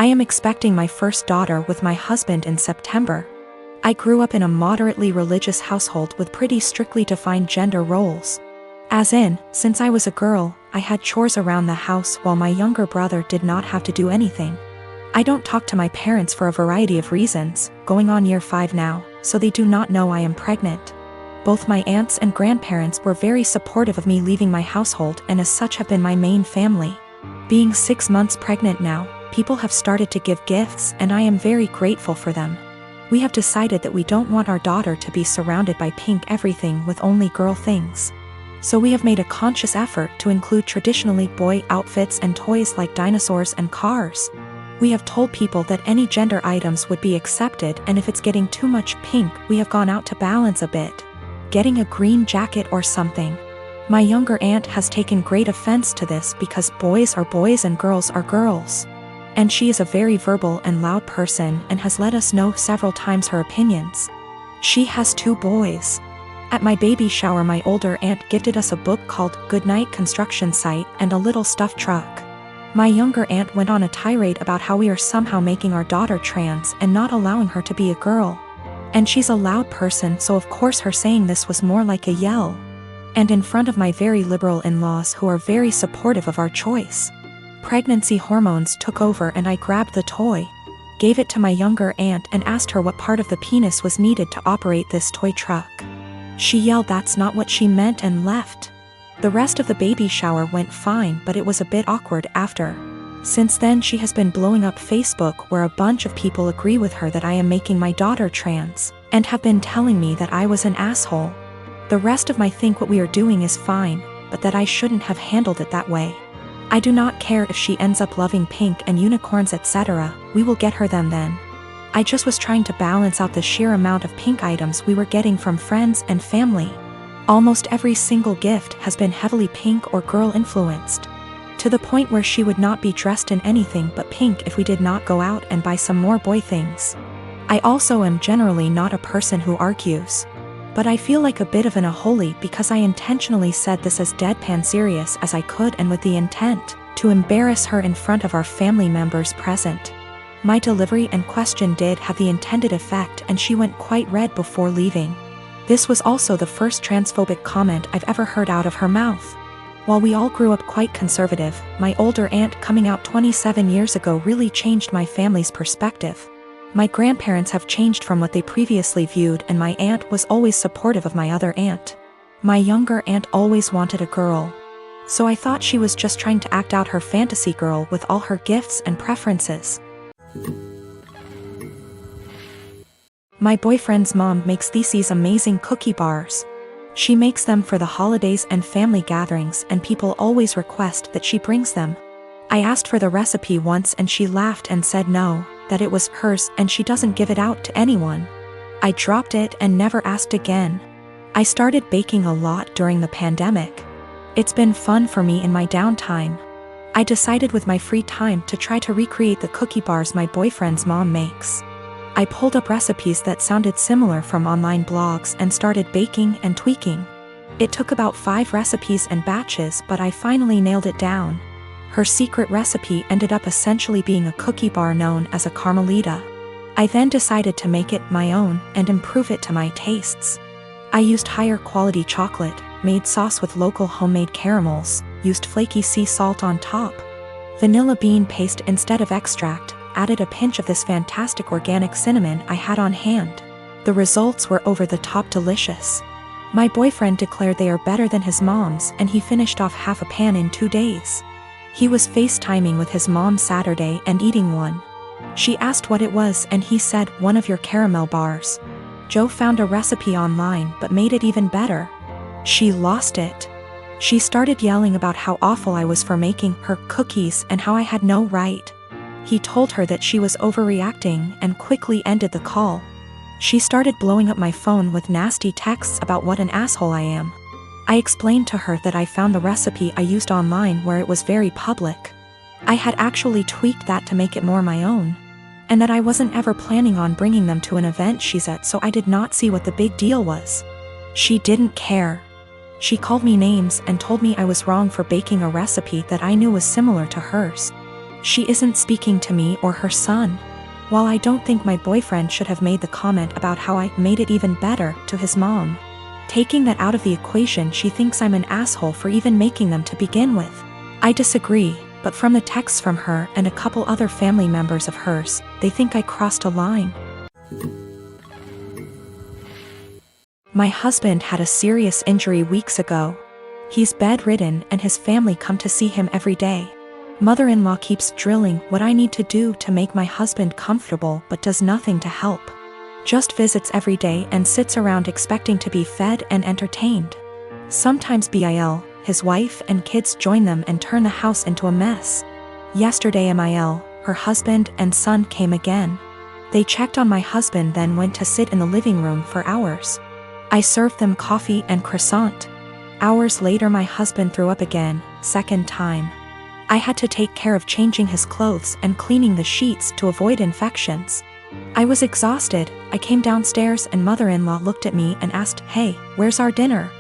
I am expecting my first daughter with my husband in September. I grew up in a moderately religious household with pretty strictly defined gender roles. As in, since I was a girl, I had chores around the house while my younger brother did not have to do anything. I don't talk to my parents for a variety of reasons, going on year 5 now, so they do not know I am pregnant. Both my aunts and grandparents were very supportive of me leaving my household and as such have been my main family. Being 6 months pregnant now, people have started to give gifts and I am very grateful for them. We have decided that we don't want our daughter to be surrounded by pink everything with only girl things. So we have made a conscious effort to include traditionally boy outfits and toys like dinosaurs and cars. We have told people that any gender items would be accepted, and if it's getting too much pink, we have gone out to balance a bit. Getting a green jacket or something. My younger aunt has taken great offense to this because boys are boys and girls are girls. And she is a very verbal and loud person and has let us know several times her opinions. She has 2 boys. At my baby shower, my older aunt gifted us a book called Goodnight Construction Site and a little stuffed truck. My younger aunt went on a tirade about how we are somehow making our daughter trans and not allowing her to be a girl. And she's a loud person, so of course her saying this was more like a yell. And in front of my very liberal in-laws who are very supportive of our choice. Pregnancy hormones took over and I grabbed the toy, gave it to my younger aunt and asked her what part of the penis was needed to operate this toy truck. She yelled that's not what she meant and left. The rest of the baby shower went fine, but it was a bit awkward after. Since then she has been blowing up Facebook where a bunch of people agree with her that I am making my daughter trans, and have been telling me that I was an asshole. The rest of my think what we are doing is fine, but that I shouldn't have handled it that way. I do not care if she ends up loving pink and unicorns etc., we will get her them then. I just was trying to balance out the sheer amount of pink items we were getting from friends and family. Almost every single gift has been heavily pink or girl influenced. To the point where she would not be dressed in anything but pink if we did not go out and buy some more boy things. I also am generally not a person who argues. But I feel like a bit of an unholy because I intentionally said this as deadpan serious as I could and with the intent to embarrass her in front of our family members present. My delivery and question did have the intended effect and she went quite red before leaving. This was also the first transphobic comment I've ever heard out of her mouth. While we all grew up quite conservative, my older aunt coming out 27 years ago really changed my family's perspective. My grandparents have changed from what they previously viewed and my aunt was always supportive of my other aunt. My younger aunt always wanted a girl. So I thought she was just trying to act out her fantasy girl with all her gifts and preferences. My boyfriend's mom makes these amazing cookie bars. She makes them for the holidays and family gatherings and people always request that she brings them. I asked for the recipe once and she laughed and said no, that it was hers and she doesn't give it out to anyone. I dropped it and never asked again. I started baking a lot during the pandemic. It's been fun for me in my downtime. I decided with my free time to try to recreate the cookie bars my boyfriend's mom makes. I pulled up recipes that sounded similar from online blogs and started baking and tweaking. It took about 5 recipes and batches, but I finally nailed it down. Her secret recipe ended up essentially being a cookie bar known as a Carmelita. I then decided to make it my own and improve it to my tastes. I used higher quality chocolate, made sauce with local homemade caramels, used flaky sea salt on top, vanilla bean paste instead of extract, added a pinch of this fantastic organic cinnamon I had on hand. The results were over the top delicious. My boyfriend declared they are better than his mom's and he finished off half a pan in 2 days. He was FaceTiming with his mom Saturday and eating one. She asked what it was and he said, one of your caramel bars. Joe found a recipe online but made it even better. She lost it. She started yelling about how awful I was for making her cookies and how I had no right. He told her that she was overreacting and quickly ended the call. She started blowing up my phone with nasty texts about what an asshole I am. I explained to her that I found the recipe I used online where it was very public. I had actually tweaked that to make it more my own. And that I wasn't ever planning on bringing them to an event she's at, so I did not see what the big deal was. She didn't care. She called me names and told me I was wrong for baking a recipe that I knew was similar to hers. She isn't speaking to me or her son. While I don't think my boyfriend should have made the comment about how I made it even better to his mom. Taking that out of the equation, she thinks I'm an asshole for even making them to begin with. I disagree, but from the texts from her and a couple other family members of hers, they think I crossed a line. My husband had a serious injury weeks ago. He's bedridden and his family come to see him every day. Mother-in-law keeps drilling what I need to do to make my husband comfortable but does nothing to help. Just visits every day and sits around expecting to be fed and entertained. Sometimes Bil, his wife and kids join them and turn the house into a mess. Yesterday Mil, her husband and son came again. They checked on my husband then went to sit in the living room for hours. I served them coffee and croissant. Hours later my husband threw up again, second time. I had to take care of changing his clothes and cleaning the sheets to avoid infections. I was exhausted. I came downstairs and mother-in-law looked at me and asked, "Hey, where's our dinner?"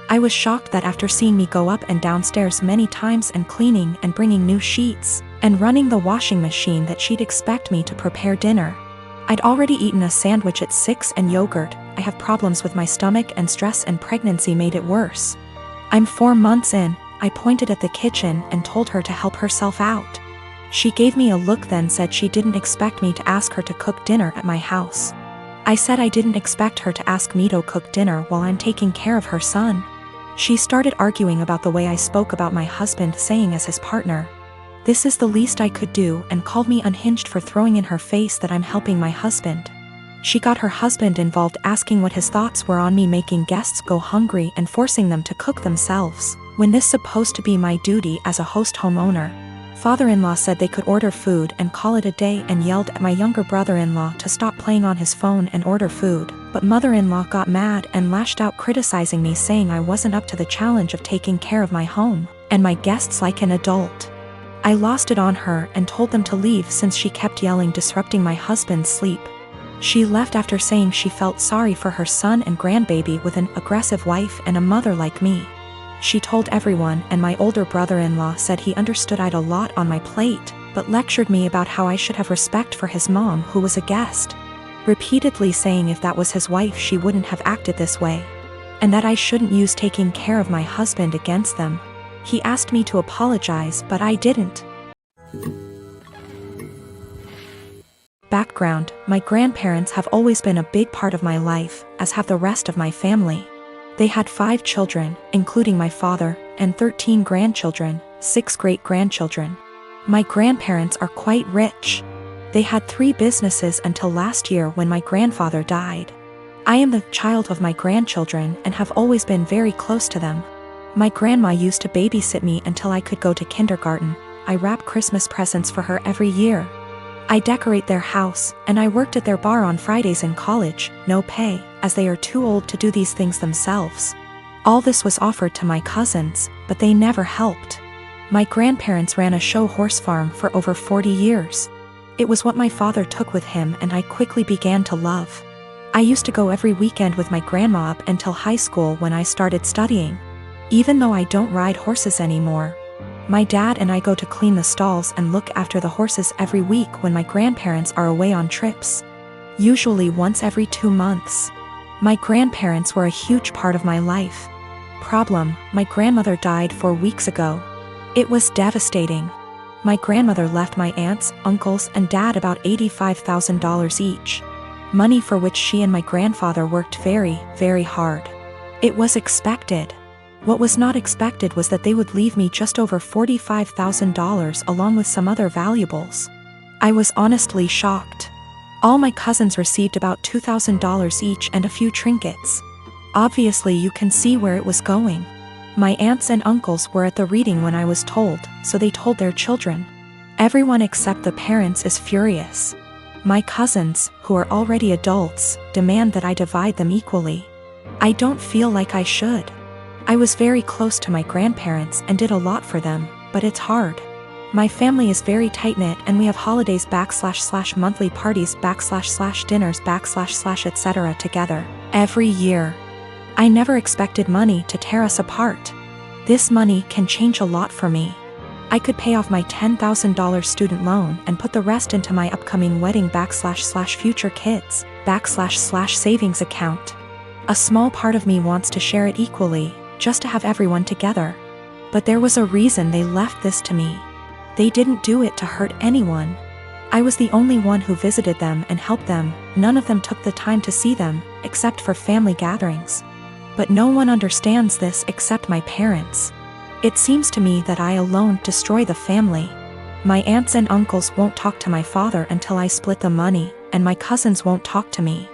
I was shocked that after seeing me go up and downstairs many times and cleaning and bringing new sheets and running the washing machine that she'd expect me to prepare dinner. I'd already eaten a sandwich at 6 and yogurt. I have problems with my stomach and stress and pregnancy made it worse. I'm 4 months in. I pointed at the kitchen and told her to help herself out. She gave me a look then said she didn't expect me to ask her to cook dinner at my house. I said I didn't expect her to ask me to cook dinner while I'm taking care of her son. She started arguing about the way I spoke about my husband saying as his partner. This is the least I could do and called me unhinged for throwing in her face that I'm helping my husband. She got her husband involved asking what his thoughts were on me making guests go hungry and forcing them to cook themselves, when this supposed to be my duty as a host homeowner. Father-in-law said they could order food and call it a day and yelled at my younger brother-in-law to stop playing on his phone and order food, but mother-in-law got mad and lashed out criticizing me saying I wasn't up to the challenge of taking care of my home and my guests like an adult. I lost it on her and told them to leave since she kept yelling disrupting my husband's sleep. She left after saying she felt sorry for her son and grandbaby with an aggressive wife and a mother like me. She told everyone and my older brother-in-law said he understood I'd a lot on my plate, but lectured me about how I should have respect for his mom who was a guest. Repeatedly saying if that was his wife she wouldn't have acted this way. And that I shouldn't use taking care of my husband against them. He asked me to apologize but I didn't. Background: my grandparents have always been a big part of my life, as have the rest of my family. They had 5 children, including my father, and 13 grandchildren, 6 great-grandchildren. My grandparents are quite rich. They had 3 businesses until last year when my grandfather died. I am the child of my grandchildren and have always been very close to them. My grandma used to babysit me until I could go to kindergarten. I wrap Christmas presents for her every year. I decorate their house, and I worked at their bar on Fridays in college, no pay, as they are too old to do these things themselves. All this was offered to my cousins, but they never helped. My grandparents ran a show horse farm for over 40 years. It was what my father took with him and I quickly began to love. I used to go every weekend with my grandma up until high school when I started studying. Even though I don't ride horses anymore, my dad and I go to clean the stalls and look after the horses every week when my grandparents are away on trips. Usually once every 2 months. My grandparents were a huge part of my life. Problem: my grandmother died 4 weeks ago. It was devastating. My grandmother left my aunts, uncles, and dad about $85,000 each. Money for which she and my grandfather worked very, very hard. It was expected. What was not expected was that they would leave me just over $45,000 along with some other valuables. I was honestly shocked. All my cousins received about $2,000 each and a few trinkets. Obviously you can see where it was going. My aunts and uncles were at the reading when I was told, so they told their children. Everyone except the parents is furious. My cousins, who are already adults, demand that I divide them equally. I don't feel like I should. I was very close to my grandparents and did a lot for them, but it's hard. My family is very tight-knit and we have holidays / monthly parties / dinners / etc. together, every year. I never expected money to tear us apart. This money can change a lot for me. I could pay off my $10,000 student loan and put the rest into my upcoming wedding / future kids / savings account. A small part of me wants to share it equally, just to have everyone together. But there was a reason they left this to me. They didn't do it to hurt anyone. I was the only one who visited them and helped them. None of them took the time to see them, except for family gatherings. But no one understands this except my parents. It seems to me that I alone destroy the family. My aunts and uncles won't talk to my father until I split the money, and my cousins won't talk to me.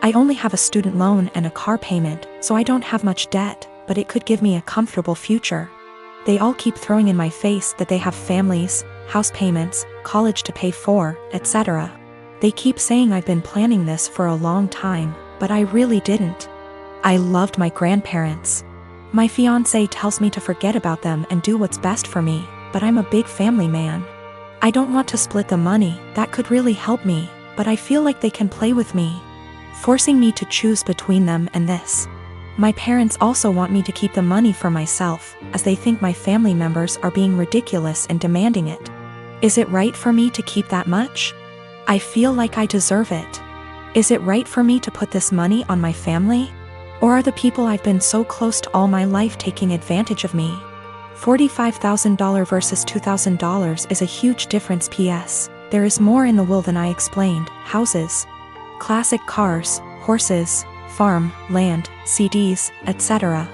I only have a student loan and a car payment, so I don't have much debt, but it could give me a comfortable future. They all keep throwing in my face that they have families, house payments, college to pay for, etc. They keep saying I've been planning this for a long time, but I really didn't. I loved my grandparents. My fiancé tells me to forget about them and do what's best for me, but I'm a big family man. I don't want to split the money, that could really help me, but I feel like they can play with me, forcing me to choose between them and this. My parents also want me to keep the money for myself, as they think my family members are being ridiculous and demanding it. Is it right for me to keep that much? I feel like I deserve it. Is it right for me to put this money on my family? Or are the people I've been so close to all my life taking advantage of me? $45,000 versus $2,000 is a huge difference. P.S. There is more in the will than I explained. Houses, classic cars, horses, farm, land, CDs, etc.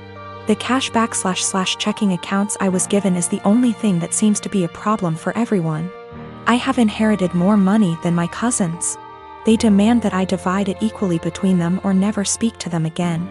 The cashback / checking accounts I was given is the only thing that seems to be a problem for everyone. I have inherited more money than my cousins. They demand that I divide it equally between them or never speak to them again.